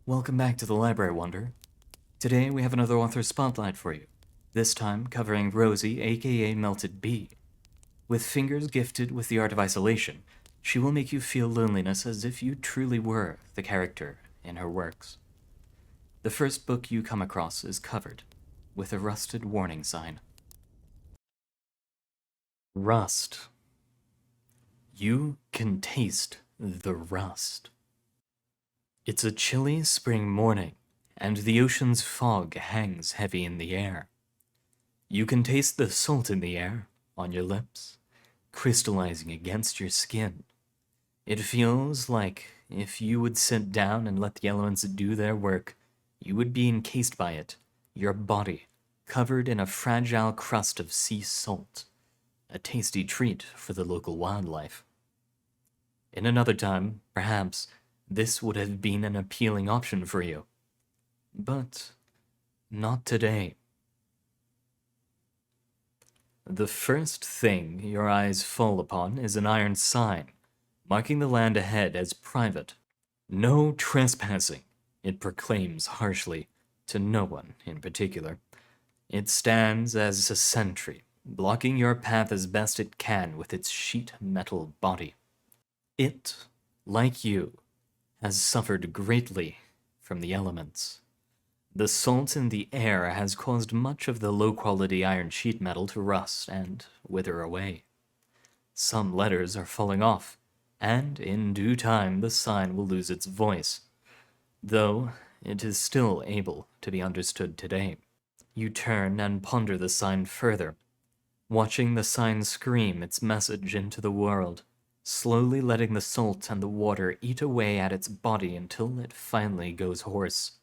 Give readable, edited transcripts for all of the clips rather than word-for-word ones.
Welcome back to the Library Wonder. Today we have another author spotlight for you, this time covering Rosie, aka Melted Bee. With fingers gifted with the art of isolation, she will make you feel loneliness as if you truly were the character in her works. The first book you come across is covered with a rusted warning sign. Rust. You can taste the rust. It's a chilly spring morning, and the ocean's fog hangs heavy in the air. You can taste the salt in the air, on your lips, crystallizing against your skin. It feels like if you would sit down and let the elements do their work, you would be encased by it, your body covered in a fragile crust of sea salt, a tasty treat for the local wildlife. In another time, perhaps, this would have been an appealing option for you. But not today. The first thing your eyes fall upon is an iron sign, marking the land ahead as private. No trespassing, it proclaims harshly, to no one in particular. It stands as a sentry, blocking your path as best it can with its sheet metal body. It, like you, has suffered greatly from the elements. The salt in the air has caused much of the low-quality iron sheet metal to rust and wither away. Some letters are falling off, and in due time the sign will lose its voice, though it is still able to be understood today. You turn and ponder the sign further, watching the sign scream its message into the world, slowly letting the salt and the water eat away at its body until it finally goes hoarse.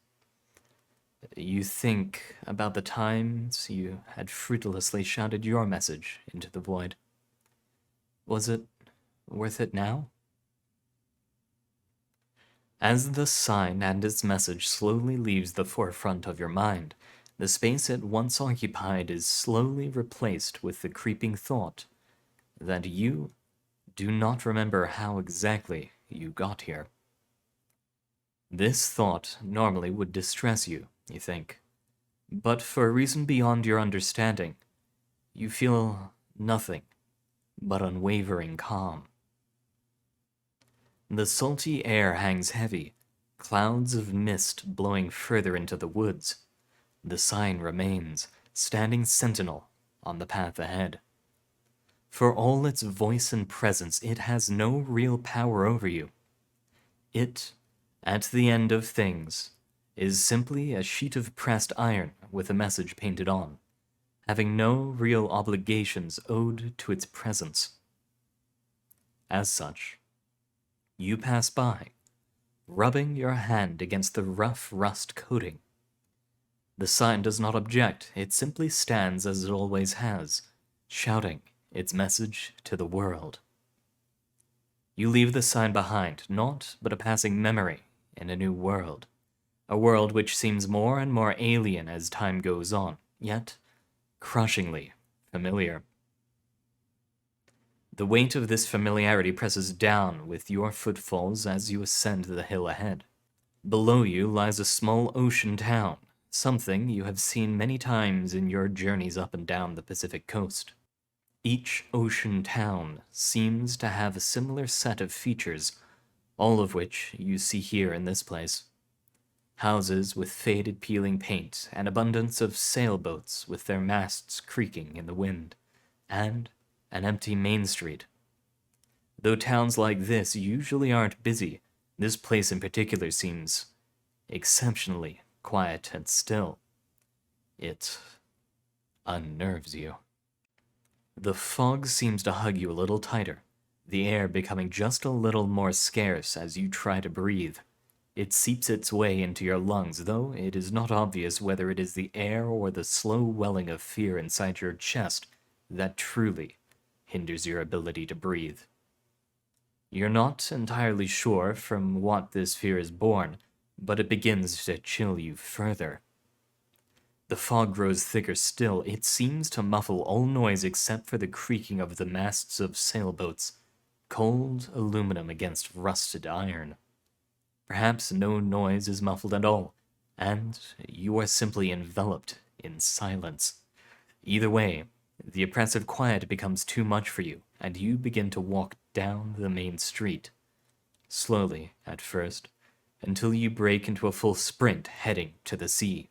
You think about the times you had fruitlessly shouted your message into the void. Was it worth it now? As the sign and its message slowly leaves the forefront of your mind, the space it once occupied is slowly replaced with the creeping thought that you do not remember how exactly you got here. This thought normally would distress you, you think, but for a reason beyond your understanding, you feel nothing but unwavering calm. The salty air hangs heavy, clouds of mist blowing further into the woods. The sign remains, standing sentinel on the path ahead. For all its voice and presence, it has no real power over you. It, at the end of things, is simply a sheet of pressed iron with a message painted on, having no real obligations owed to its presence. As such, you pass by, rubbing your hand against the rough rust coating. The sign does not object, it simply stands as it always has, shouting its message to the world. You leave the sign behind, naught but a passing memory in a new world. A world which seems more and more alien as time goes on, yet crushingly familiar. The weight of this familiarity presses down with your footfalls as you ascend the hill ahead. Below you lies a small ocean town, something you have seen many times in your journeys up and down the Pacific coast. Each ocean town seems to have a similar set of features, all of which you see here in this place. Houses with faded peeling paint, an abundance of sailboats with their masts creaking in the wind, and an empty main street. Though towns like this usually aren't busy, this place in particular seems exceptionally quiet and still. It unnerves you. The fog seems to hug you a little tighter, the air becoming just a little more scarce as you try to breathe. It seeps its way into your lungs, though it is not obvious whether it is the air or the slow welling of fear inside your chest that truly hinders your ability to breathe. You're not entirely sure from what this fear is born, but it begins to chill you further. The fog grows thicker still. It seems to muffle all noise except for the creaking of the masts of sailboats, cold aluminum against rusted iron. Perhaps no noise is muffled at all, and you are simply enveloped in silence. Either way, the oppressive quiet becomes too much for you, and you begin to walk down the main street. Slowly, at first, until you break into a full sprint heading to the sea.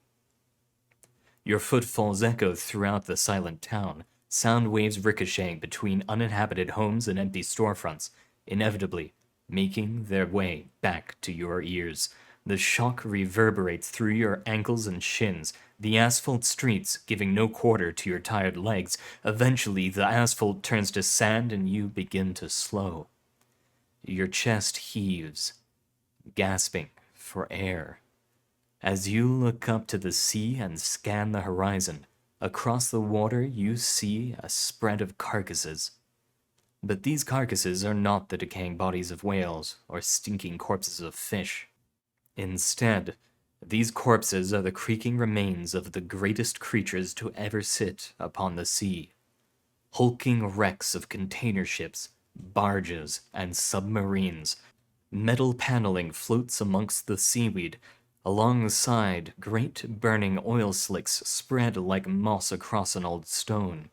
Your footfalls echo throughout the silent town, sound waves ricocheting between uninhabited homes and empty storefronts, inevitably making their way back to your ears. The shock reverberates through your ankles and shins, the asphalt streets giving no quarter to your tired legs. Eventually, the asphalt turns to sand and you begin to slow. Your chest heaves, gasping for air. As you look up to the sea and scan the horizon, across the water you see a spread of carcasses. But these carcasses are not the decaying bodies of whales or stinking corpses of fish. Instead, these corpses are the creaking remains of the greatest creatures to ever sit upon the sea. Hulking wrecks of container ships, barges, and submarines. Metal paneling floats amongst the seaweed. Alongside, great burning oil slicks spread like moss across an old stone.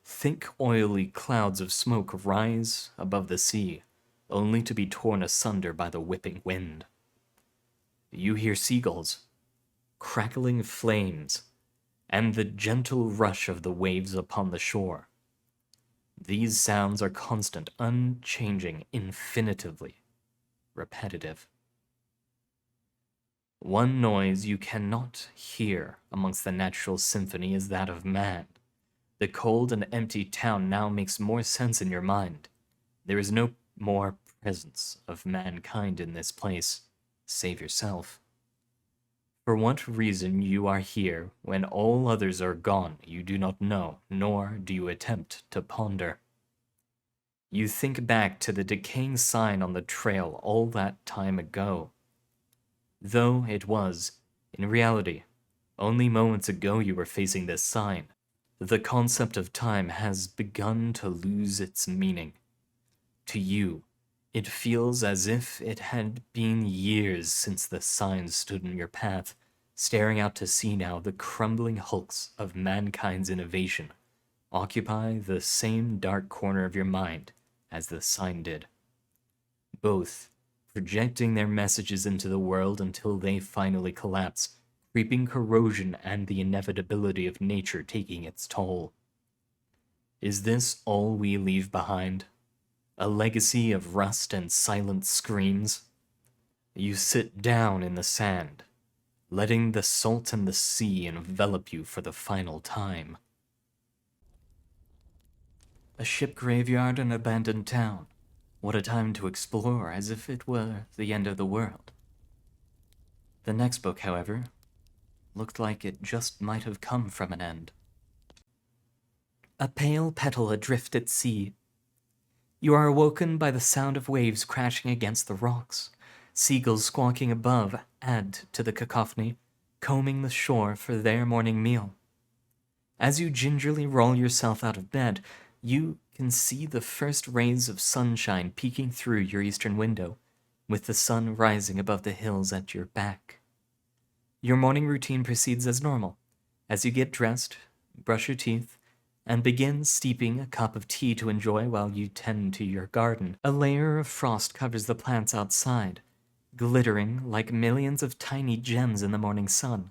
Thick, oily clouds of smoke rise above the sea, only to be torn asunder by the whipping wind. You hear seagulls, crackling flames, and the gentle rush of the waves upon the shore. These sounds are constant, unchanging, infinitively repetitive. One noise you cannot hear amongst the natural symphony is that of man. The cold and empty town now makes more sense in your mind. There is no more presence of mankind in this place, save yourself. For what reason you are here when all others are gone, you do not know, nor do you attempt to ponder. You think back to the decaying sign on the trail all that time ago. Though it was, in reality, only moments ago you were facing this sign. The concept of time has begun to lose its meaning. To you, it feels as if it had been years since the sign stood in your path, staring out to sea now. The crumbling hulks of mankind's innovation occupy the same dark corner of your mind as the sign did. Both projecting their messages into the world until they finally collapse, creeping corrosion and the inevitability of nature taking its toll. Is this all we leave behind? A legacy of rust and silent screams? You sit down in the sand, letting the salt and the sea envelop you for the final time. A ship graveyard and abandoned town. What a time to explore, as if it were the end of the world. The next book, however, looked like it just might have come from an end. A pale petal adrift at sea. You are awoken by the sound of waves crashing against the rocks. Seagulls squawking above add to the cacophony, combing the shore for their morning meal. As you gingerly roll yourself out of bed, you can see the first rays of sunshine peeking through your eastern window, with the sun rising above the hills at your back. Your morning routine proceeds as normal, as you get dressed, brush your teeth, and begin steeping a cup of tea to enjoy while you tend to your garden. A layer of frost covers the plants outside, glittering like millions of tiny gems in the morning sun.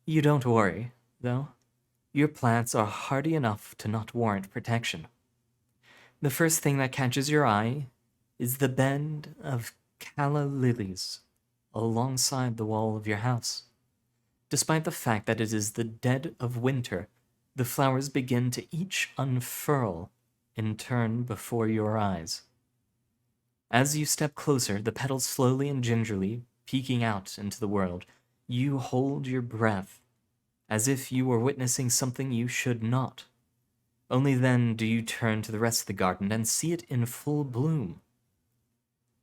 You don't worry, though. Your plants are hardy enough to not warrant protection. The first thing that catches your eye is the bed of calla lilies alongside the wall of your house. Despite the fact that it is the dead of winter, the flowers begin to each unfurl in turn before your eyes. As you step closer, the petals slowly and gingerly peeking out into the world, you hold your breath, as if you were witnessing something you should not. Only then do you turn to the rest of the garden and see it in full bloom.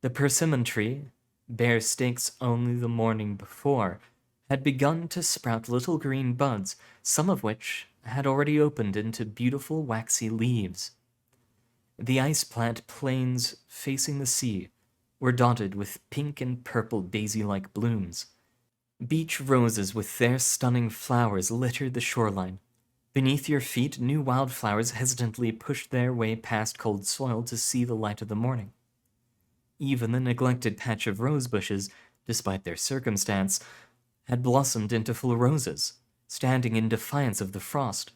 The persimmon tree, bare stakes only the morning before, had begun to sprout little green buds, some of which had already opened into beautiful waxy leaves. The ice plant planes facing the sea were dotted with pink and purple daisy-like blooms. Beach roses with their stunning flowers littered the shoreline. Beneath your feet, new wildflowers hesitantly pushed their way past cold soil to see the light of the morning. Even the neglected patch of rose bushes, despite their circumstance, had blossomed into full roses, standing in defiance of the frost.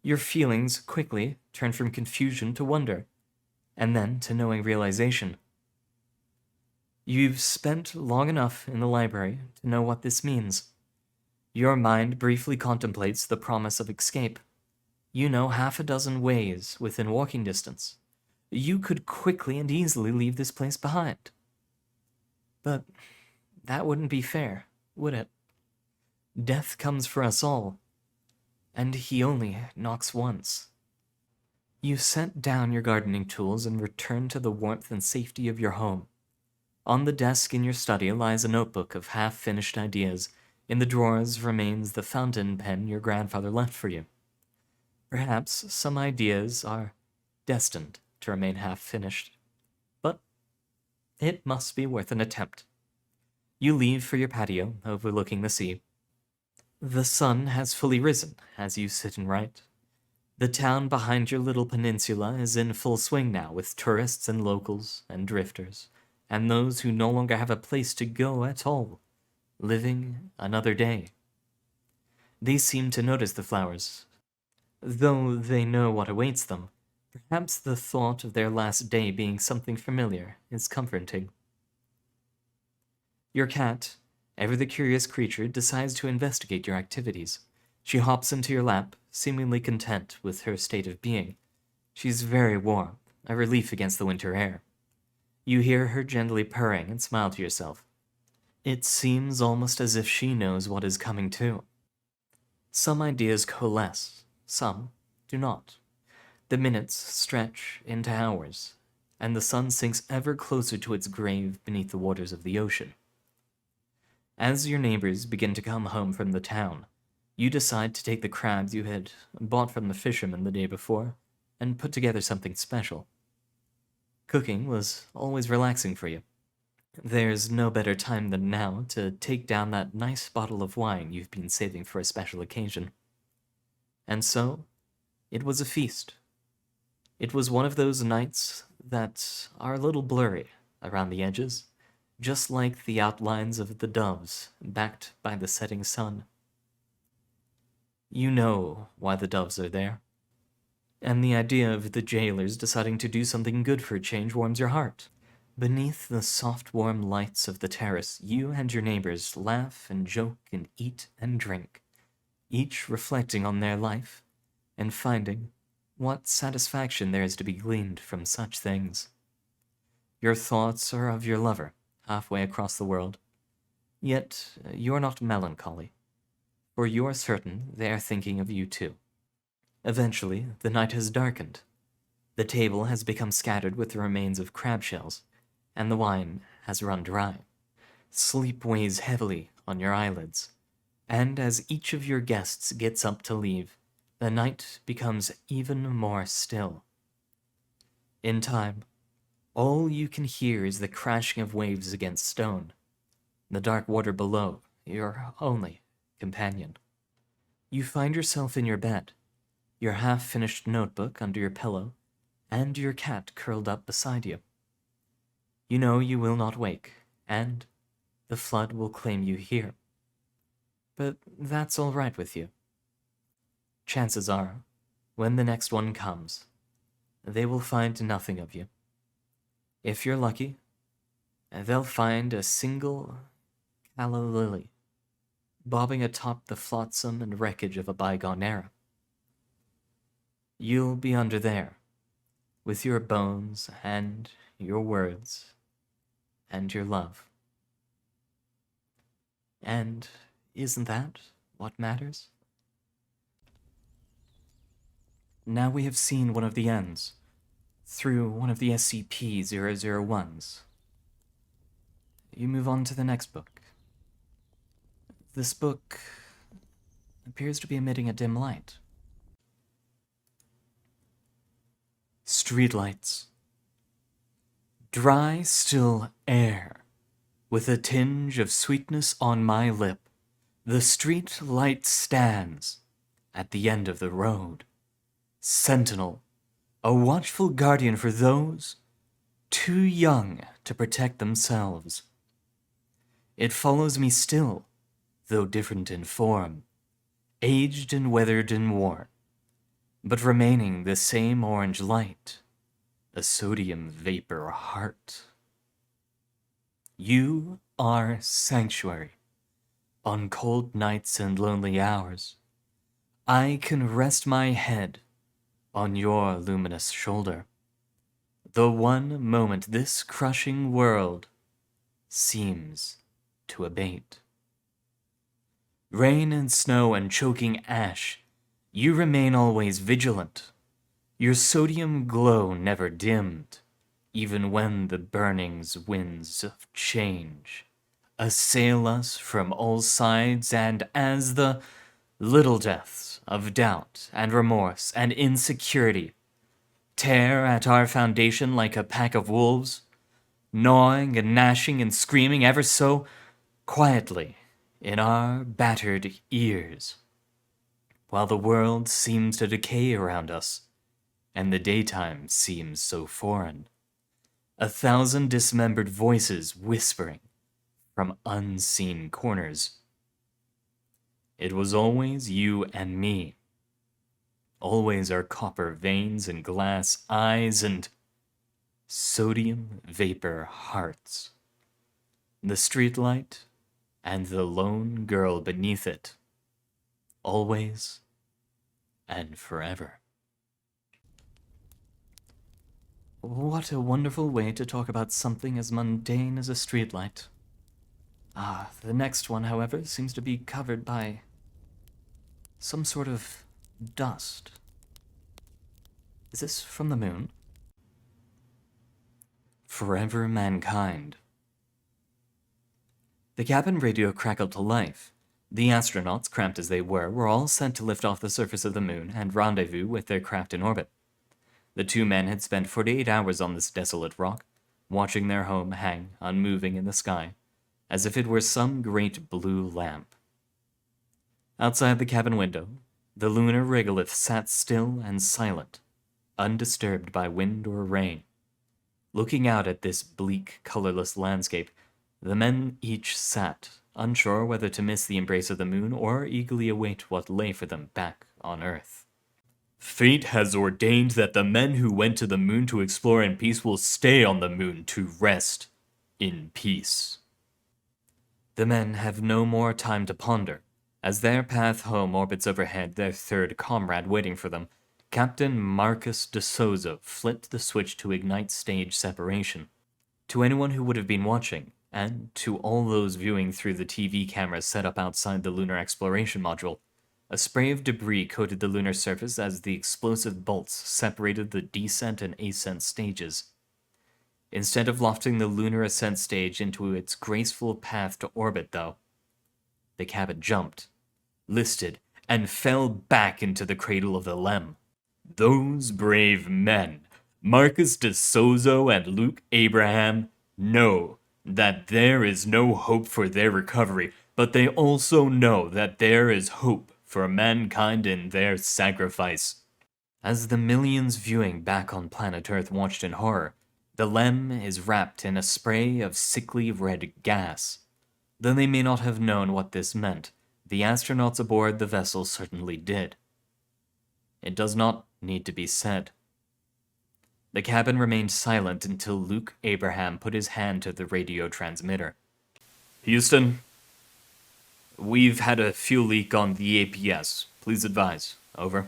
Your feelings quickly turned from confusion to wonder, and then to knowing realization. You've spent long enough in the library to know what this means. Your mind briefly contemplates the promise of escape. You know half a dozen ways within walking distance. You could quickly and easily leave this place behind. But that wouldn't be fair, would it? Death comes for us all, and he only knocks once. You set down your gardening tools and return to the warmth and safety of your home. On the desk in your study lies a notebook of half-finished ideas. In the drawers remains the fountain pen your grandfather left for you. Perhaps some ideas are destined to remain half-finished, but it must be worth an attempt. You leave for your patio, overlooking the sea. The sun has fully risen as you sit and write. The town behind your little peninsula is in full swing now, with tourists and locals and drifters, and those who no longer have a place to go at all, living another day. They seem to notice the flowers, though they know what awaits them. Perhaps the thought of their last day being something familiar is comforting. Your cat, ever the curious creature, decides to investigate your activities. She hops into your lap, seemingly content with her state of being. She's very warm, a relief against the winter air. You hear her gently purring and smile to yourself. It seems almost as if she knows what is coming too. Some ideas coalesce, some do not. The minutes stretch into hours, and the sun sinks ever closer to its grave beneath the waters of the ocean. As your neighbors begin to come home from the town, you decide to take the crabs you had bought from the fisherman the day before and put together something special. Cooking was always relaxing for you. There's no better time than now to take down that nice bottle of wine you've been saving for a special occasion. And so, it was a feast. It was one of those nights that are a little blurry around the edges, just like the outlines of the doves backed by the setting sun. You know why the doves are there, and the idea of the jailers deciding to do something good for a change warms your heart. Beneath the soft warm lights of the terrace, you and your neighbors laugh and joke and eat and drink, each reflecting on their life and finding what satisfaction there is to be gleaned from such things. Your thoughts are of your lover, halfway across the world. Yet you're not melancholy, for you are certain they are thinking of you too. Eventually, the night has darkened. The table has become scattered with the remains of crab shells, and the wine has run dry. Sleep weighs heavily on your eyelids, and as each of your guests gets up to leave, the night becomes even more still. In time, all you can hear is the crashing of waves against stone, the dark water below, your only companion. You find yourself in your bed, your half-finished notebook under your pillow, and your cat curled up beside you. You know you will not wake, and the flood will claim you here. But that's all right with you. Chances are, when the next one comes, they will find nothing of you. If you're lucky, they'll find a single calla lily bobbing atop the flotsam and wreckage of a bygone era. You'll be under there, with your bones and your words and your love. And isn't that what matters? Now we have seen one of the ends, through one of the SCP-001s. You move on to the next book. This book appears to be emitting a dim light. Streetlights. Dry, still air, with a tinge of sweetness on my lip, the street light stands at the end of the road. Sentinel, a watchful guardian for those too young to protect themselves. It follows me still, though different in form, aged and weathered and worn, but remaining the same orange light, a sodium vapor heart. You are sanctuary. On cold nights and lonely hours, I can rest my head on your luminous shoulder. The one moment this crushing world seems to abate. Rain and snow and choking ash, you remain always vigilant. Your sodium glow never dimmed, even when the burning's winds of change assail us from all sides, and as the little deaths of doubt and remorse and insecurity tear at our foundation like a pack of wolves, gnawing and gnashing and screaming ever so quietly in our battered ears, while the world seems to decay around us and the daytime seems so foreign. 1,000 dismembered voices whispering from unseen corners. It was always you and me. Always our copper veins and glass eyes and sodium vapor hearts. The streetlight and the lone girl beneath it. Always and forever. What a wonderful way to talk about something as mundane as a streetlight. The next one, however, seems to be covered by some sort of dust. Is this from the moon? Forever mankind. The cabin radio crackled to life. The astronauts, cramped as they were all sent to lift off the surface of the moon and rendezvous with their craft in orbit. The two men had spent 48 hours on this desolate rock, watching their home hang unmoving in the sky, as if it were some great blue lamp. Outside the cabin window, the lunar regolith sat still and silent, undisturbed by wind or rain. Looking out at this bleak, colorless landscape, the men each sat, unsure whether to miss the embrace of the moon or eagerly await what lay for them back on Earth. Fate has ordained that the men who went to the moon to explore in peace will stay on the moon to rest in peace. The men have no more time to ponder. As their path home orbits overhead, their third comrade waiting for them, Captain Marcus de Souza flipped the switch to ignite stage separation. To anyone who would have been watching, and to all those viewing through the TV cameras set up outside the lunar exploration module, a spray of debris coated the lunar surface as the explosive bolts separated the descent and ascent stages. Instead of lofting the lunar ascent stage into its graceful path to orbit, though, the cabin jumped, listed, and fell back into the cradle of the LEM. Those brave men, Marcus de Souza and Luke Abraham, know that there is no hope for their recovery, but they also know that there is hope for mankind in their sacrifice. As the millions viewing back on planet Earth watched in horror, the LEM is wrapped in a spray of sickly red gas. Though they may not have known what this meant, the astronauts aboard the vessel certainly did. It does not need to be said. The cabin remained silent until Luke Abraham put his hand to the radio transmitter. Houston, we've had a fuel leak on the APS. Please advise. Over.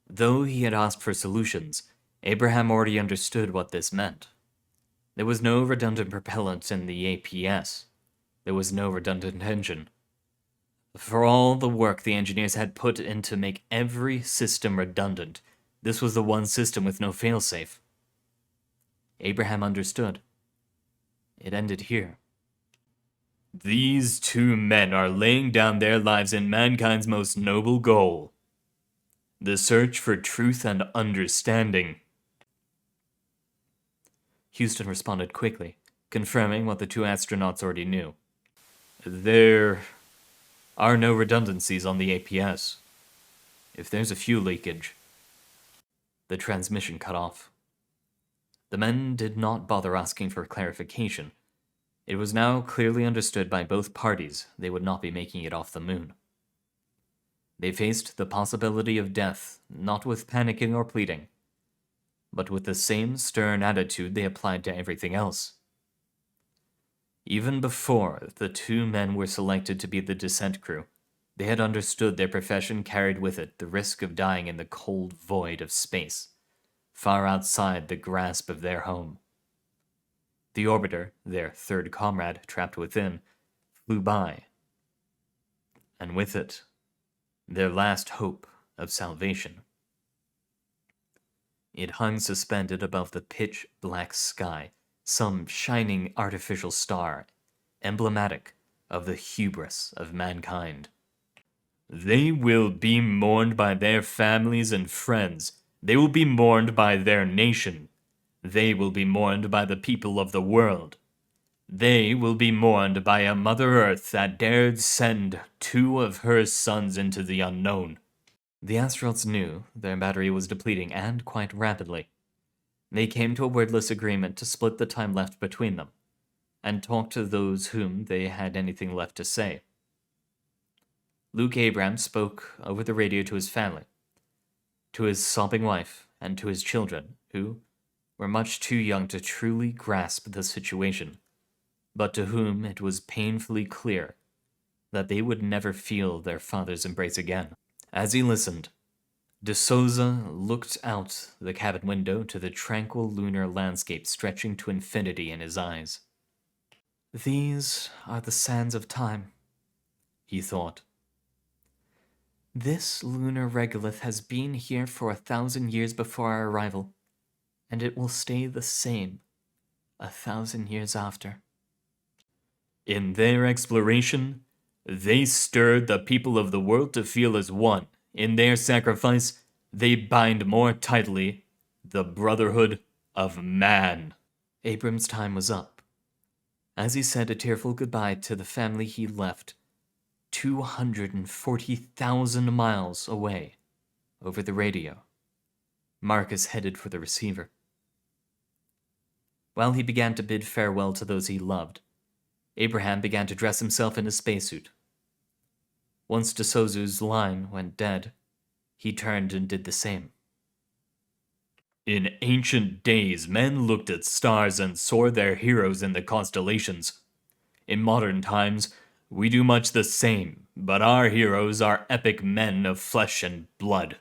Though he had asked for solutions, Abraham already understood what this meant. There was no redundant propellant in the APS. There was no redundant engine. For all the work the engineers had put in to make every system redundant, this was the one system with no failsafe. Abraham understood. It ended here. These two men are laying down their lives in mankind's most noble goal, the search for truth and understanding. Houston responded quickly, confirming what the two astronauts already knew. There are no redundancies on the APS. If there's a fuel leakage... The transmission cut off. The men did not bother asking for clarification. It was now clearly understood by both parties they would not be making it off the moon. They faced the possibility of death, not with panicking or pleading, but with the same stern attitude they applied to everything else. Even before the two men were selected to be the descent crew, they had understood their profession carried with it the risk of dying in the cold void of space, far outside the grasp of their home. The orbiter, their third comrade trapped within, flew by, and with it, their last hope of salvation. It hung suspended above the pitch-black sky, some shining artificial star, emblematic of the hubris of mankind. They will be mourned by their families and friends. They will be mourned by their nation. They will be mourned by the people of the world. They will be mourned by a Mother Earth that dared send 2 of her sons into the unknown. The astronauts knew their battery was depleting, and quite rapidly. They came to a wordless agreement to split the time left between them, and talk to those whom they had anything left to say. Luke Abraham spoke over the radio to his family, to his sobbing wife, and to his children, who were much too young to truly grasp the situation, but to whom it was painfully clear that they would never feel their father's embrace again. As he listened, De Souza looked out the cabin window to the tranquil lunar landscape stretching to infinity in his eyes. These are the sands of time, he thought. This lunar regolith has been here for 1,000 years before our arrival, and it will stay the same 1,000 years after. In their exploration, they stirred the people of the world to feel as one. In their sacrifice, they bind more tightly the brotherhood of man. Abram's time was up. As he said a tearful goodbye to the family he left, 240,000 miles away, over the radio, Marcus headed for the receiver. While he began to bid farewell to those he loved, Abraham began to dress himself in a spacesuit. Once De Souza's line went dead, he turned and did the same. In ancient days, men looked at stars and saw their heroes in the constellations. In modern times, we do much the same, but our heroes are epic men of flesh and blood.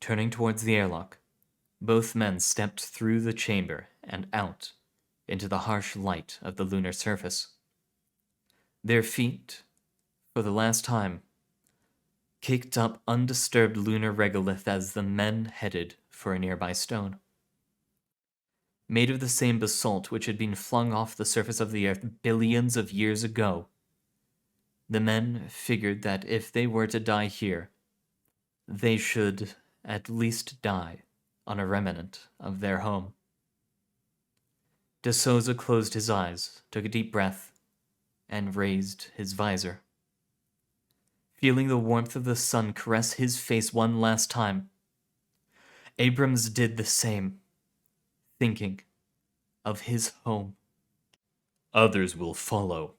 Turning towards the airlock, both men stepped through the chamber and out into the harsh light of the lunar surface. Their feet, for the last time, kicked up undisturbed lunar regolith as the men headed for a nearby stone. Made of the same basalt which had been flung off the surface of the earth billions of years ago, the men figured that if they were to die here, they should at least die on a remnant of their home. De Souza closed his eyes, took a deep breath, and raised his visor. Feeling the warmth of the sun caress his face one last time, Abrams did the same, thinking of his home. Others will follow,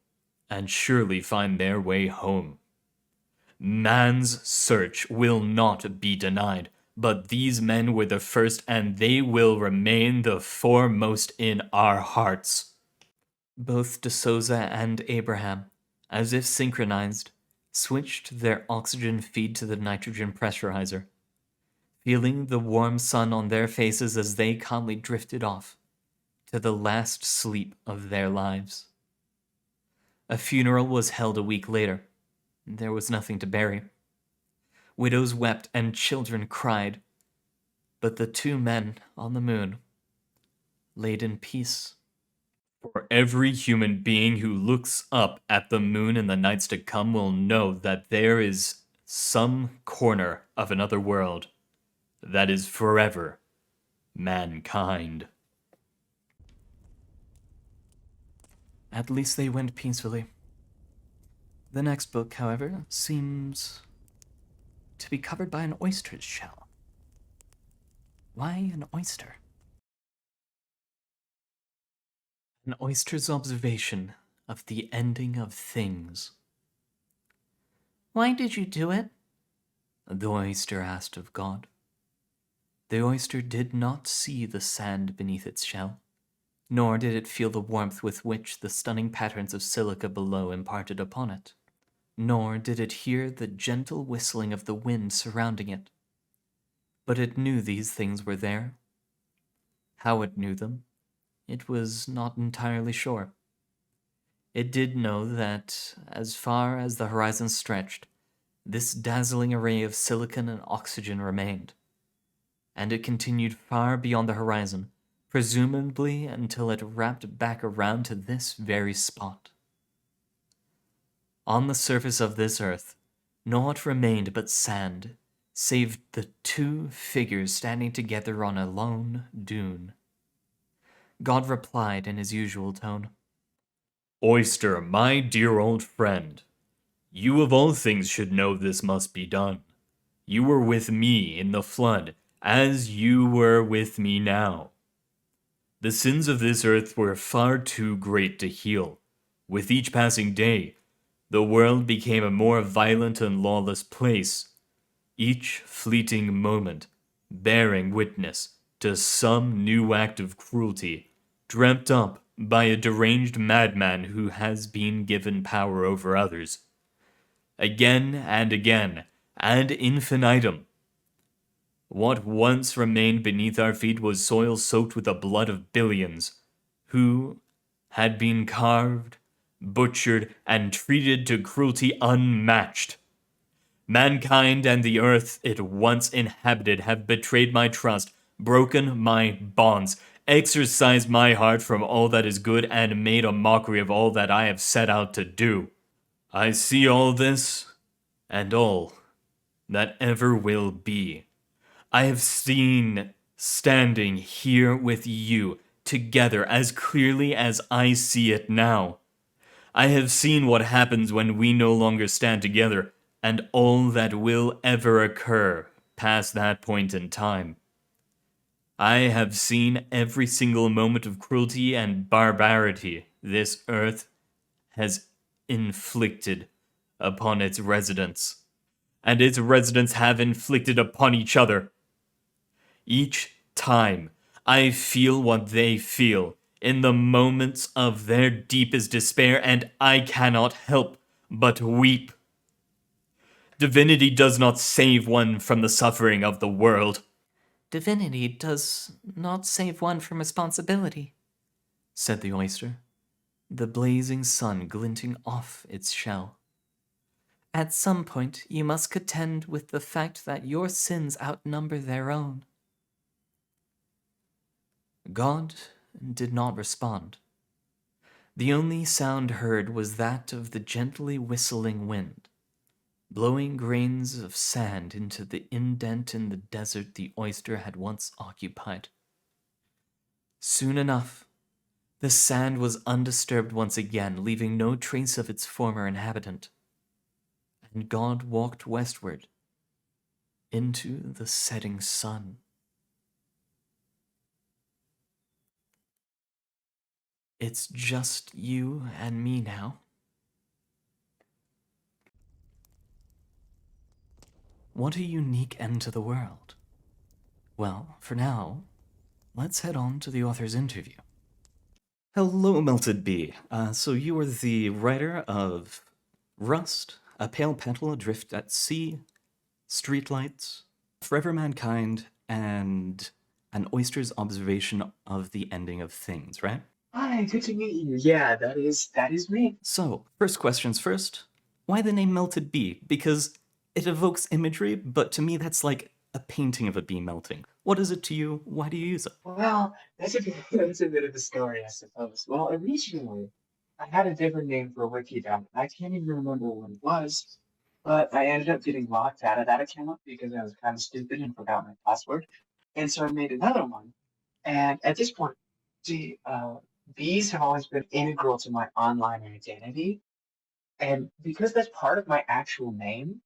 and surely find their way home. Man's search will not be denied, but these men were the first, and they will remain the foremost in our hearts. Both De Souza and Abraham, as if synchronized, switched their oxygen feed to the nitrogen pressurizer, feeling the warm sun on their faces as they calmly drifted off to the last sleep of their lives. A funeral was held a week later. There was nothing to bury. Widows wept and children cried, but the two men on the moon laid in peace. For every human being who looks up at the moon in the nights to come will know that there is some corner of another world that is forever mankind. At least they went peacefully. The next book, however, seems to be covered by an oyster's shell. Why an oyster? An oyster's observation of the ending of things. Why did you do it? The oyster asked of God. The oyster did not see the sand beneath its shell, nor did it feel the warmth with which the stunning patterns of silica below imparted upon it, nor did it hear the gentle whistling of the wind surrounding it. But it knew these things were there. How it knew them, it was not entirely sure. It did know that, as far as the horizon stretched, this dazzling array of silicon and oxygen remained, and it continued far beyond the horizon, presumably until it wrapped back around to this very spot. On the surface of this earth, naught remained but sand, save the two figures standing together on a lone dune. God replied in his usual tone. Oyster, my dear old friend, you of all things should know this must be done. You were with me in the flood, as you were with me now. The sins of this earth were far too great to heal. With each passing day, the world became a more violent and lawless place, each fleeting moment bearing witness to some new act of cruelty, dreamt up by a deranged madman who has been given power over others. Again and again, ad infinitum, what once remained beneath our feet was soil soaked with the blood of billions, who had been carved, butchered, and treated to cruelty unmatched. Mankind and the earth it once inhabited have betrayed my trust, broken my bonds, exorcised my heart from all that is good, and made a mockery of all that I have set out to do. I see all this, and all that ever will be. I have seen standing here with you together as clearly as I see it now. I have seen what happens when we no longer stand together, and all that will ever occur past that point in time. I have seen every single moment of cruelty and barbarity this earth has inflicted upon its residents, and its residents have inflicted upon each other. Each time, I feel what they feel in the moments of their deepest despair, and I cannot help but weep. Divinity does not save one from the suffering of the world. Divinity does not save one from responsibility, said the oyster, the blazing sun glinting off its shell. At some point, you must contend with the fact that your sins outnumber their own. God did not respond. The only sound heard was that of the gently whistling wind, blowing grains of sand into the indent in the desert the oyster had once occupied. Soon enough, the sand was undisturbed once again, leaving no trace of its former inhabitant, and God walked westward into the setting sun. It's just you and me now. What a unique end to the world. Well, for now, let's head on to the author's interview. Hello, Melted Bee. So you are the writer of Rust, A Pale Petal Adrift at Sea, Streetlights, Forever Mankind, and An Oyster's Observation of the Ending of Things, right? Hi, good to meet you. Yeah, that is me. So, first questions first. Why the name Melted Bee? Because it evokes imagery, but to me that's like a painting of a bee melting. What is it to you? Why do you use it? Well, that's a bit of a story, I suppose. Well, originally, I had a different name for a wiki account. I can't even remember what it was, but I ended up getting locked out of that account because I was kind of stupid and forgot my password. And so I made another one. And at this point, see, bees have always been integral to my online identity. And because that's part of my actual name,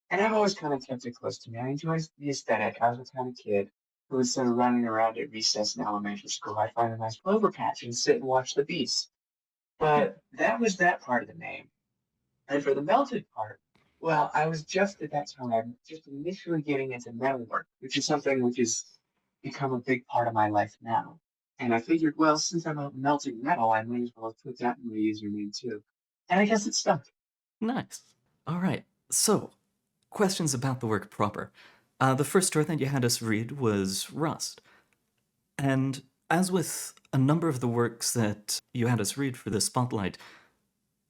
and I've always kind of kept it close to me. I enjoy the aesthetic. I was the kind of kid who was sort of running around at recess in elementary school. I'd find a nice clover patch and sit and watch the bees. But that was that part of the name. And for the melted part, well, I was just at that time just initially getting into metalwork, which is something which has become a big part of my life now. And I figured, well, since I'm out melting metal, I might as well put that in my username too. And I guess it stuck. Nice. All right. So, questions about the work proper. The first story that you had us read was Rust. And as with a number of the works that you had us read for the spotlight,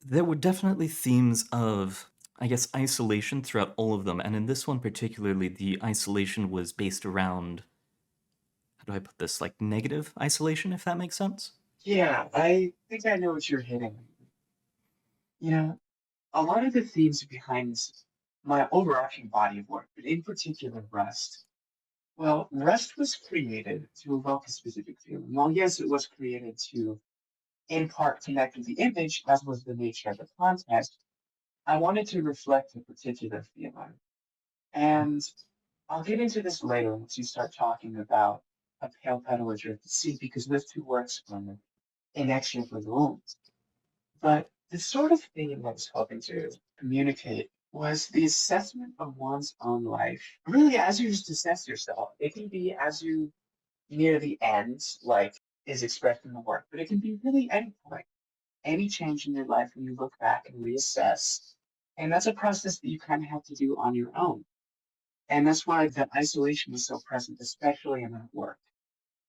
there were definitely themes of, I guess, isolation throughout all of them. And in this one particularly, the isolation was based around, how do I put this, like negative isolation, if that makes sense? Yeah, I think I know what you're hitting. You know, a lot of the themes behind my overarching body of work, but in particular Rust. Well, Rust was created to evoke a specific feeling. Well, yes, it was created to, in part, connect with the image, as was the nature of the contest. I wanted to reflect a particular feeling. And I'll get into this later once you start talking about a pale petal adrift at sea, because those two works are inextricably linked. But the sort of theme I was hoping to communicate was the assessment of one's own life. Really, as you just assess yourself, it can be as you near the end, like is expressed in the work, but it can be really any point, any change in your life when you look back and reassess. And that's a process that you kind of have to do on your own. And that's why the isolation is so present, especially in that work.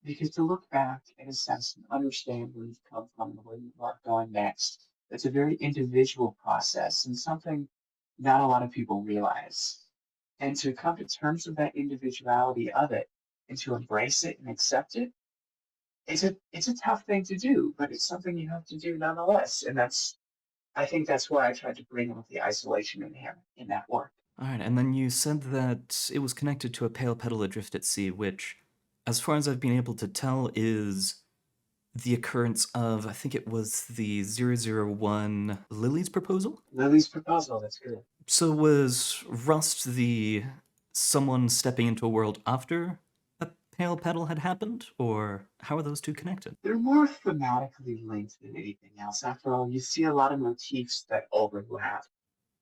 Because to look back and assess and understand where you've come from and where you are going next, it's a very individual process and something not a lot of people realize. And to come to terms with that individuality of it and to embrace it and accept it, it's a tough thing to do, but it's something you have to do nonetheless. And that's I think that's why I tried to bring out the isolation in here in that work. All right, and then you said that it was connected to a pale petal adrift at sea, which, as far as I've been able to tell, is the occurrence of, I think it was the 001 Lily's proposal? Lily's proposal, that's good. So was Rust the someone stepping into a world after a pale petal had happened, or how are those two connected? They're more thematically linked than anything else. After all, you see a lot of motifs that overlap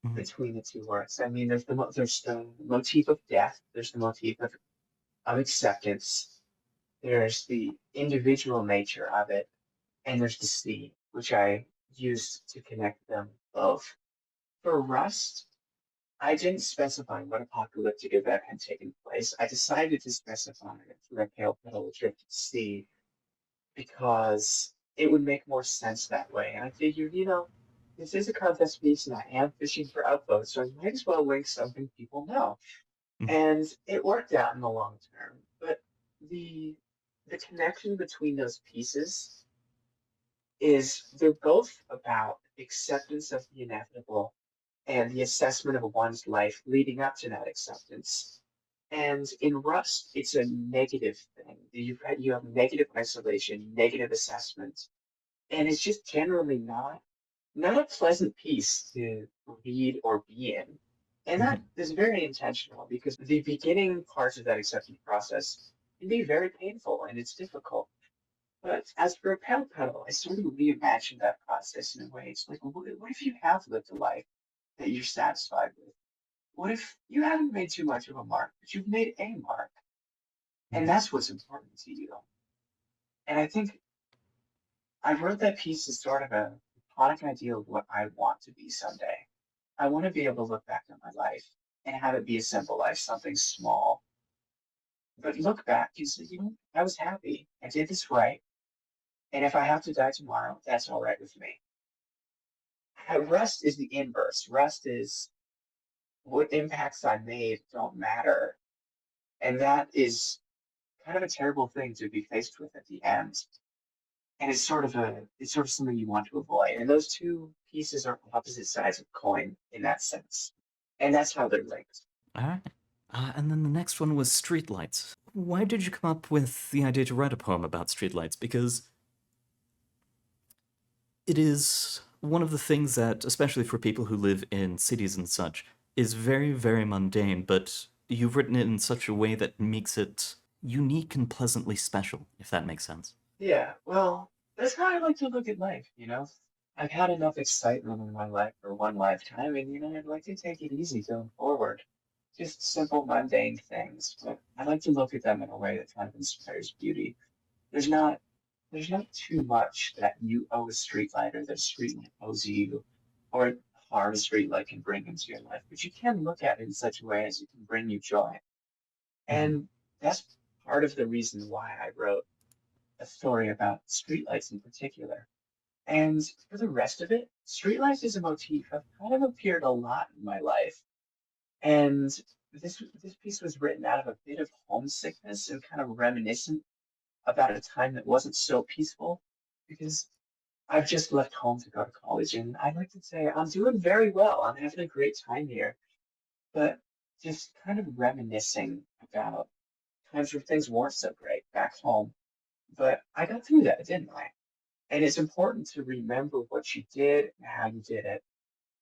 Mhm. between the two works. I mean, there's the motif of death, there's the motif of acceptance, there's the individual nature of it, and there's the sea, which I used to connect them both. For Rust, I didn't specify what apocalyptic event had taken place. I decided to specify it for a pale petal adrift at sea because it would make more sense that way. And I figured, this is a contest piece and I am fishing for outvotes, so I might as well link something people know. Mhm. And it worked out in the long term. But the the connection between those pieces is they're both about acceptance of the inevitable and the assessment of one's life leading up to that acceptance. And in Rust, it's a negative thing. You have negative isolation, negative assessment, and it's just generally not a pleasant piece to read or be in. And that Mhm. is very intentional because the beginning parts of that acceptance process can be very painful and it's difficult. But as for a pen pedal, I sort of reimagined that process in a way. It's like, what if you have lived a life that you're satisfied with? What if you haven't made too much of a mark, but you've made a mark? And Mhm. that's what's important to you. And I think I wrote that piece as sort of a product idea of what I want to be someday. I want to be able to look back at my life and have it be a simple life, something small. But look back and say, I was happy. I did this right. And if I have to die tomorrow, that's all right with me. Rest is the inverse. Rest is what impacts I made don't matter. And that is kind of a terrible thing to be faced with at the end. And it's sort of something you want to avoid. And those two pieces are opposite sides of a coin in that sense. And that's how they're linked. All right. And then the next one was Streetlights. Why did you come up with the idea to write a poem about streetlights? Because It is one of the things that, especially for people who live in cities and such, is very, very mundane, but you've written it in such a way that makes it unique and pleasantly special, if that makes sense. Yeah, well, that's how I like to look at life, you know? I've had enough excitement in my life for one lifetime, and I'd like to take it easy going forward. Just simple, mundane things, but I like to look at them in a way that kind of inspires beauty. There's not there's not too much that you owe a streetlight or that a streetlight owes you, or harm a streetlight can bring into your life, but you can look at it in such a way as it can bring you joy. Mhm. And that's part of the reason why I wrote a story about streetlights in particular. And for the rest of it, streetlights as a motif have kind of appeared a lot in my life. And this piece was written out of a bit of homesickness and kind of reminiscent about a time that wasn't so peaceful because I've just left home to go to college, and I'd like to say I'm doing very well. I'm having a great time here, but just kind of reminiscing about times where things weren't so great back home. But I got through that, didn't I? And it's important to remember what you did and how you did it.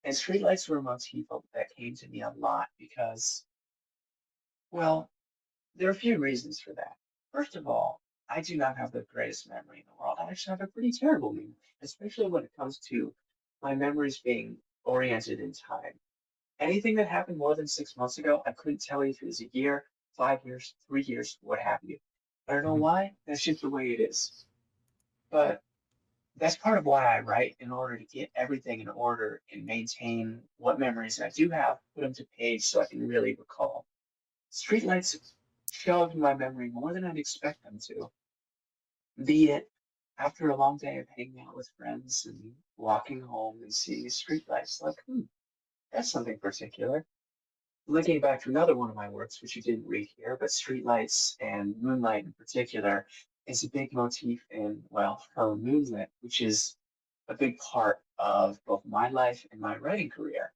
And streetlights were a motif that came to me a lot because, well, there are a few reasons for that. First of all, I do not have the greatest memory in the world. I actually have a pretty terrible memory, especially when it comes to my memories being oriented in time. Anything that happened more than 6 months ago, I couldn't tell you if it was a year, 5 years, 3 years, what have you. I don't know Mhm. why. That's just the way it is. But that's part of why I write in order to get everything in order and maintain what memories I do have, put them to page so I can really recall. Streetlights show up in my memory more than I'd expect them to, be it after a long day of hanging out with friends and walking home and seeing streetlights, like, that's something particular. Linking back to another one of my works, which you didn't read here, but streetlights and moonlight in particular is a big motif in, well, Her Moonlit, which is a big part of both my life and my writing career.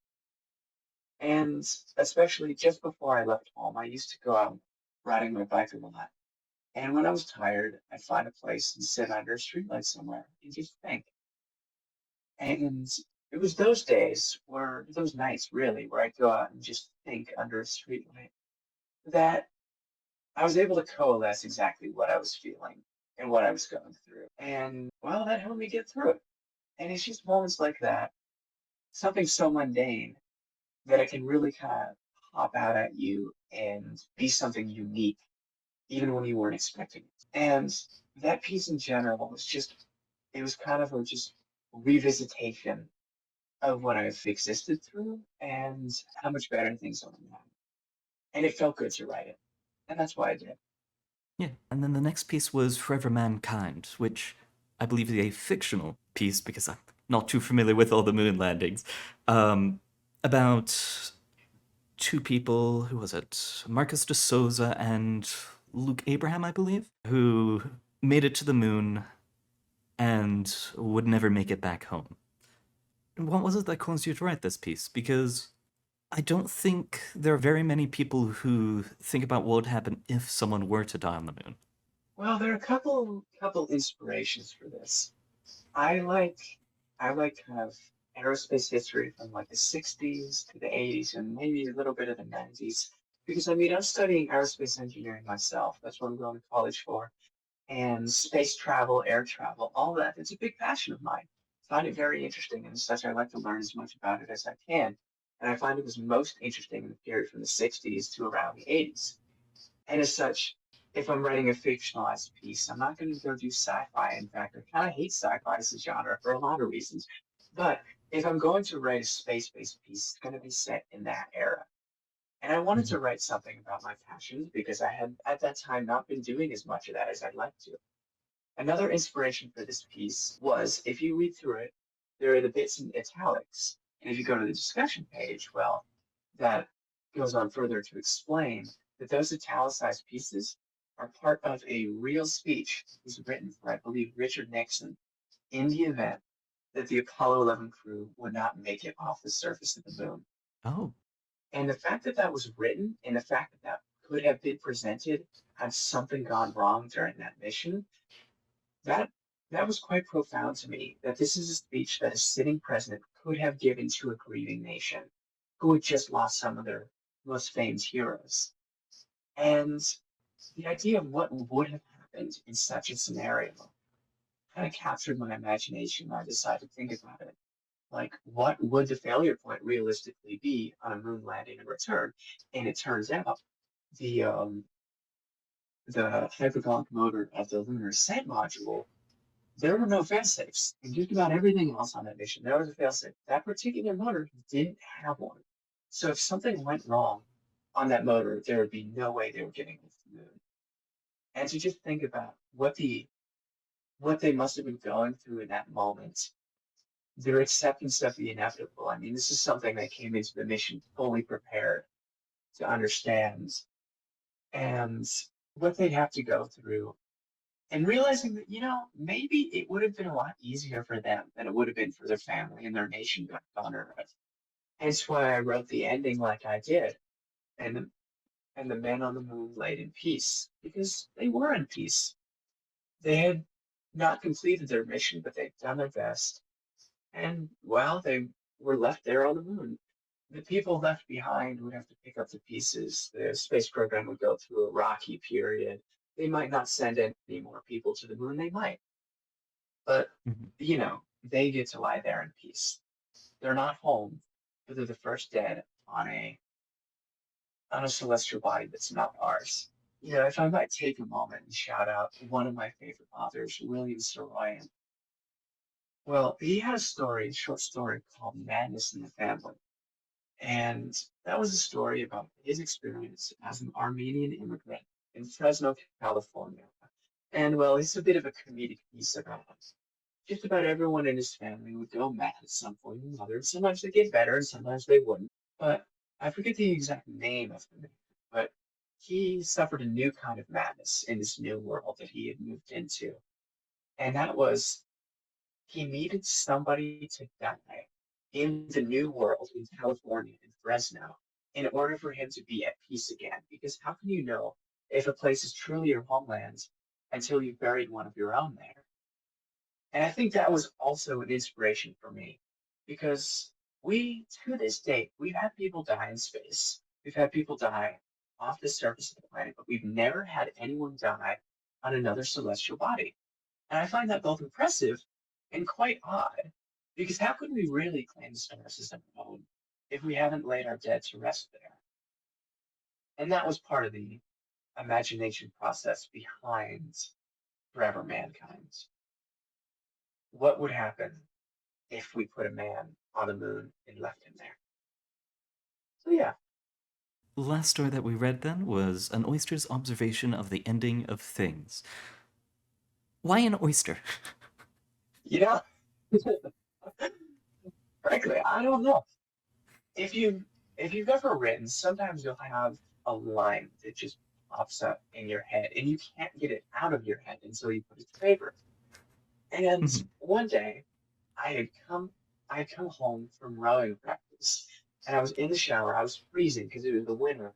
And especially just before I left home, I used to go out riding my bike a lot. And when I was tired, I'd find a place and sit under a streetlight somewhere and just think. And it was those days, or those nights really, where I'd go out and just think under a streetlight that I was able to coalesce exactly what I was feeling and what I was going through. And well, that helped me get through it. And it's just moments like that, something so mundane that it can really kind of pop out at you and be something unique, even when you weren't expecting it. And that piece in general was just, it was kind of a just revisitation of what I've existed through and how much better things are now. And it felt good to write it. And that's why I did. Yeah, and then the next piece was Forever Mankind, which I believe is a fictional piece because I'm not too familiar with all the moon landings. Um, about two people, who was it? Marcus de Souza and Luke Abraham, I believe, who made it to the moon and would never make it back home. And what was it that caused you to write this piece? Because I don't think there are very many people who think about what would happen if someone were to die on the moon. Well, there are a couple inspirations for this. I like I like kind of aerospace history from like the 60s to the 80s and maybe a little bit of the 90s. Because I'm studying aerospace engineering myself. That's what I'm going to college for. And space travel, air travel, all that. It's a big passion of mine. I find it very interesting, and as such, I like to learn as much about it as I can. And I find it was most interesting in the period from the 60s to around the 80s. And as such, if I'm writing a fictionalized piece, I'm not going to go do sci-fi. In fact, I kind of hate sci-fi as a genre for a lot of reasons. But if I'm going to write a space-based piece, it's going to be set in that era. And I wanted Mhm. to write something about my passions because I had at that time not been doing as much of that as I'd like to. Another inspiration for this piece was if you read through it, there are the bits in italics. And if you go to the discussion page, well, that goes on further to explain that those italicized pieces are part of a real speech that was written for, I believe, Richard Nixon in the event that the Apollo 11 crew would not make it off the surface of the moon. Oh, And the fact that that was written and the fact that that could have been presented had something gone wrong during that mission, that that was quite profound to me that this is a speech that a sitting president could have given to a grieving nation who had just lost some of their most famed heroes. And the idea of what would have happened in such a scenario kind of captured my imagination. I decided to think about it. Like, what would the failure point realistically be on a moon landing and return? And it turns out the the hypergonic motor of the lunar ascent module, there were no fail-safes. And just about everything else on that mission, there was a fail-safe. That particular motor didn't have one. So if something went wrong on that motor, there would be no way they were getting off the moon. And to just think about what they must have been going through in that moment, their acceptance of the inevitable. I mean, this is something they came into the mission fully prepared to understand, and what they'd have to go through, and realizing that, maybe it would have been a lot easier for them than it would have been for their family and their nation back on Earth. Hence why I wrote the ending like I did, and the men on the moon laid in peace, because they were in peace. They had not completed their mission, but they'd done their best. And, well, they were left there on the moon. The people left behind would have to pick up the pieces. The space program would go through a rocky period. They might not send any more people to the moon. They might. But, Mhm. they get to lie there in peace. They're not home, but they're the first dead on a celestial body that's not ours. If I might take a moment and shout out one of my favorite authors, William Saroyan. Well, he had a short story called Madness in the Family. And that was a story about his experience as an Armenian immigrant in Fresno, California. And well, it's a bit of a comedic piece about just about everyone in his family would go mad at some point or another. Sometimes they get better and sometimes they wouldn't. But I forget the exact name of the man. But he suffered a new kind of madness in this new world that he had moved into. And that was he needed somebody to die in the new world in California, in Fresno, in order for him to be at peace again. Because how can you know if a place is truly your homeland until you've buried one of your own there? And I think that was also an inspiration for me because to this date, we've had people die in space. We've had people die off the surface of the planet, but we've never had anyone die on another celestial body. And I find that both impressive and quite odd, because how could we really claim the solar system our own if we haven't laid our dead to rest there? And that was part of the imagination process behind Forever Mankind. What would happen if we put a man on the moon and left him there? So yeah, The last story that we read then was an oyster's observation of the ending of things. Why an oyster? you know, frankly, I don't know. If you if you've ever written, sometimes you'll have a line that just pops up in your head, and you can't get it out of your head until you put it to paper. And Mhm. one day, I had come I had come home from rowing practice, and I was in the shower. I was freezing because it was the winter,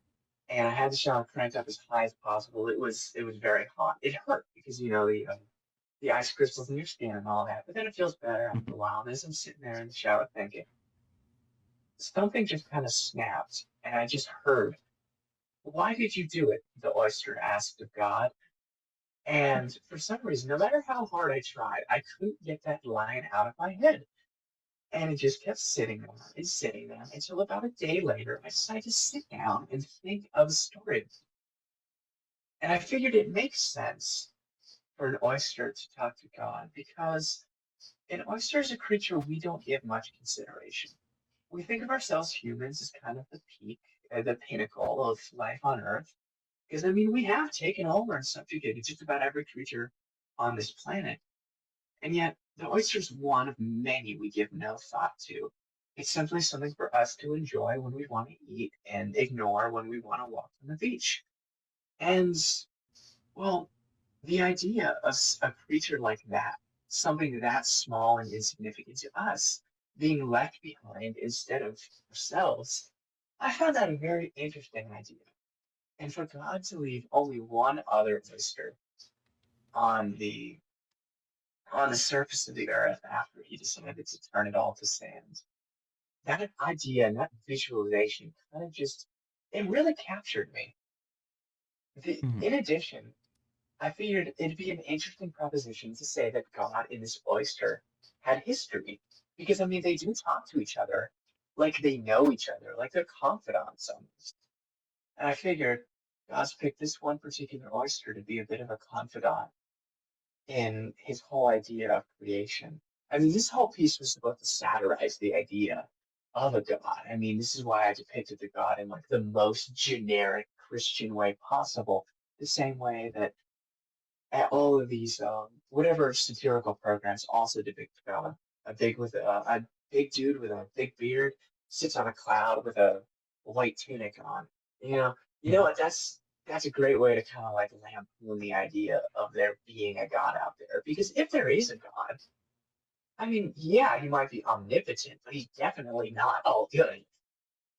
and I had the shower cranked up as high as possible. It was very hot. It hurt because the ice crystals in your skin and all that. But then it feels better after a while. And as I'm sitting there in the shower thinking, something just kind of snapped, and I just heard, "Why did you do it?" the oyster asked of God. And for some reason, no matter how hard I tried, I couldn't get that line out of my head. And it just kept sitting there and sitting there until about a day later, I decided to sit down and think of a story. And I figured it makes sense for an oyster to talk to God because an oyster is a creature we don't give much consideration. We think of ourselves humans as kind of the peak, the pinnacle of life on Earth. Because, I mean, we have taken over and subjugated just about every creature on this planet. And yet, the oyster's one of many we give no thought to. It's simply something for us to enjoy when we want to eat and ignore when we want to walk on the beach. And, well, the idea of a creature like that, something that small and insignificant to us, being left behind instead of ourselves, I found that a very interesting idea. And for God to leave only one other oyster on the on the surface of the earth after he decided to turn it all to sand. That idea and that visualization kind of just, it really captured me. Mhm. In addition, I figured it'd be an interesting proposition to say that God in this oyster had history. Because, I mean, they do talk to each other like they know each other, like they're confidants almost. And I figured God's picked this one particular oyster to be a bit of a confidant in his whole idea of creation. I mean, this whole piece was supposed to satirize the idea of a God. I mean, this is why I depicted the God in like the most generic Christian way possible, the same way that all of these whatever satirical programs also depict God. A big dude with a big beard sits on a cloud with a white tunic on. You know, you know Mhm. what? That's a great way to kind of like lampoon the idea of there being a God out there. Because if there is a God, I mean, yeah, he might be omnipotent, but he's definitely not all good.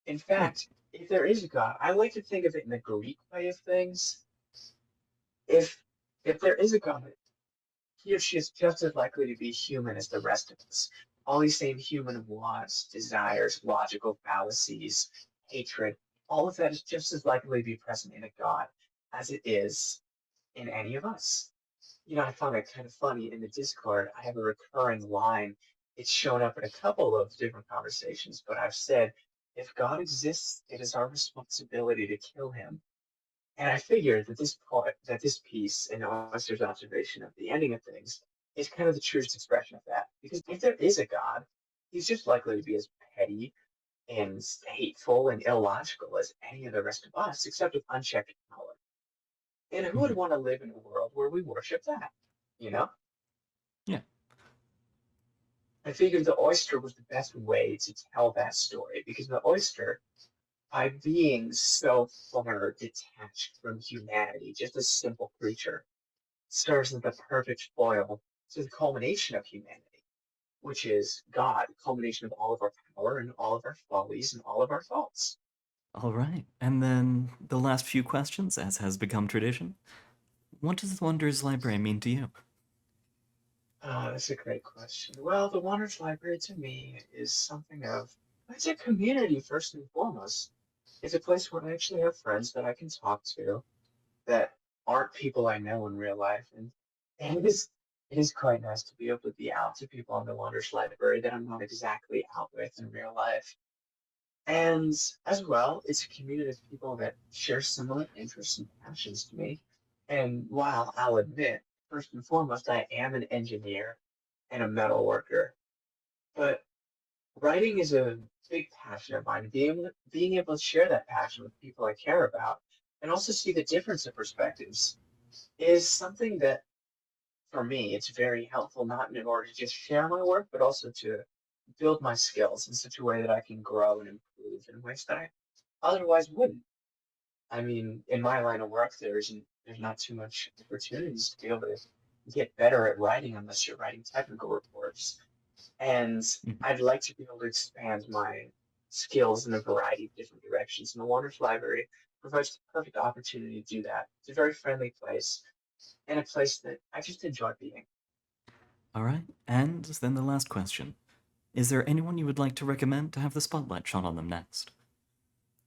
In Right. fact, if there is a God, I like to think of it in the Greek way of things. If if there is a God, he or she is just as likely to be human as the rest of us. All these same human wants, desires, logical fallacies, hatred, all of that is just as likely to be present in a God as it is in any of us. You know, I found it kind of funny in the Discord. I have a recurring line. It's shown up in a couple of different conversations, but I've said, if God exists, it is our responsibility to kill him. And I figured that this piece and Oyster's observation of the ending of things is kind of the truest expression of that. Because if there is a God, he's just likely to be as petty and hateful and illogical as any of the rest of us, except with unchecked power. And who would Mhm. want to live in a world where we worship that? You know? Yeah. I figured the oyster was the best way to tell that story because the oyster, by being so far detached from humanity, just a simple creature, serves as the perfect foil to the culmination of humanity, which is God, the culmination of all of our power and all of our follies and all of our faults. All right. And then the last few questions, as has become tradition. What does the Wonders Library mean to you? Oh, that's a great question. Well, the Wonders Library to me is something of, it's a community first and foremost. It's a place where I actually have friends that I can talk to that aren't people I know in real life. And it is quite nice to be able to be out to people in the Wonders Library that I'm not exactly out with in real life. And as well, it's a community of people that share similar interests and passions to me. And while I'll admit, first and foremost, I am an engineer and a metal worker, but writing is a big passion of mine. Being able to share that passion with people I care about and also see the difference of perspectives is something that, for me, it's very helpful, not in order to just share my work, but also to build my skills in such a way that I can grow and improve in ways that I otherwise wouldn't. I mean, in my line of work, there's not too much opportunities to be able to get better at writing unless you're writing technical reports. And Mhm. I'd like to be able to expand my skills in a variety of different directions. And the Wonders Library provides the perfect opportunity to do that. It's a very friendly place and a place that I just enjoy being. All right. And then the last question. Is there anyone you would like to recommend to have the spotlight shone on them next?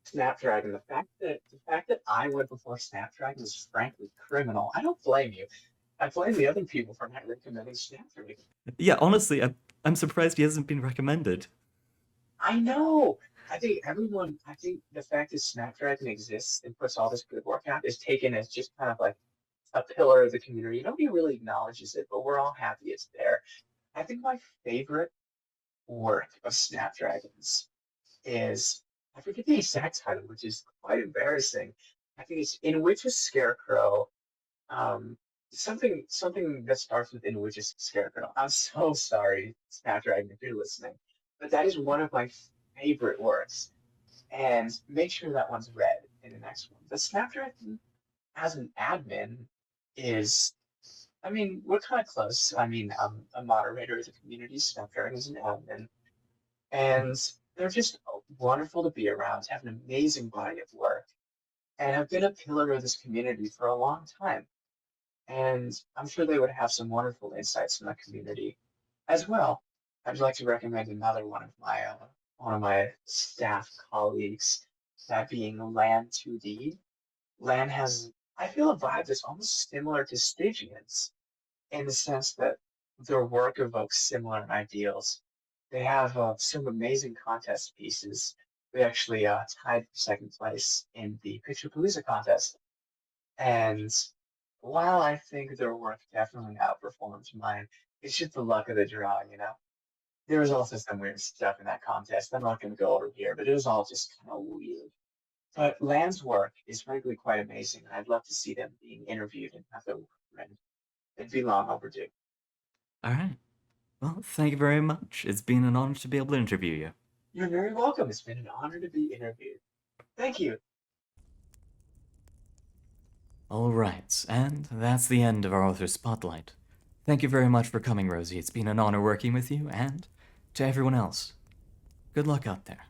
Snapdragon, the fact that I went before Snapdragon is frankly criminal. I don't blame you. I blame the other people for not recommending Snapdragon. Yeah, honestly, I'm surprised he hasn't been recommended. I know. I think the fact that Snapdragon exists and puts all this good work out is taken as just kind of like a pillar of the community. Nobody really acknowledges it, but we're all happy it's there. I think my favorite work of Snapdragons is, I forget the exact title, which is quite embarrassing. I think it's In Which a Scarecrow, um, something that starts with In Which a Scarecrow. I'm so sorry, Snapdragon, if you're listening, but that is one of my favorite works. And make sure that one's read in the next one. The Snapdragon as an admin is, I mean, we're kind of close. I mean, I'm a moderator of the community. Snapdragon is an admin, and they're just wonderful to be around, have an amazing body of work, and have been a pillar of this community for a long time. and I'm sure they would have some wonderful insights from the community as well. I'd like to recommend another one of my staff colleagues, that being Lan 2D. Lan has, I feel, a vibe that's almost similar to Stygian's in the sense that their work evokes similar ideals. They have some amazing contest pieces. They actually tied for second place in the Picture Palooza contest. And while I think their work definitely outperforms mine, it's just the luck of the draw, you know? There was also some weird stuff in that contest. I'm not going to go over here, but it was all just kind of weird. But Land's work is frankly quite amazing, and I'd love to see them being interviewed and have their work read. It'd be long overdue. All right. Well, thank you very much. It's been an honor to be able to interview you. You're very welcome. It's been an honor to be interviewed. Thank you. All right, and that's the end of our author spotlight. Thank you very much for coming, Rosie. It's been an honor working with you, and to everyone else, good luck out there.